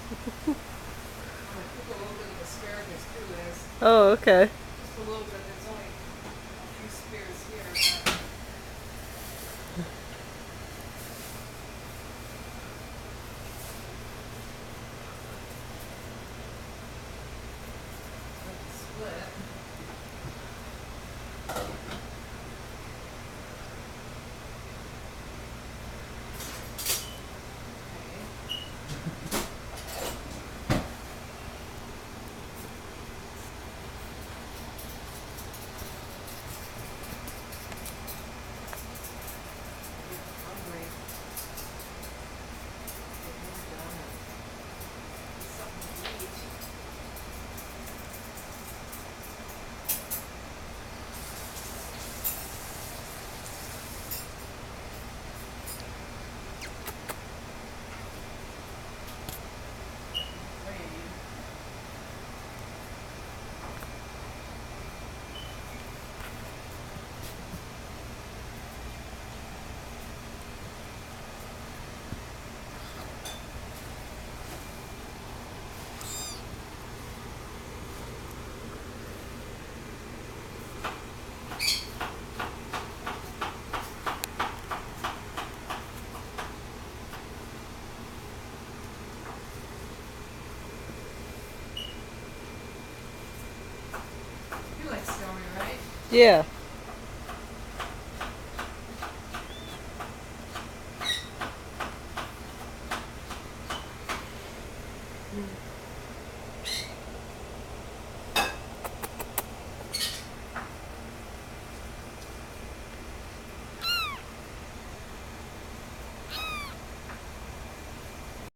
I'm gonna cook a little bit of asparagus too, Liz. Oh, okay. Just a little bit. There's only a few spears here, but let's split. Okay. I'm hungry. Get this done and get something to eat. Afraid. You like celery, right? Yeah.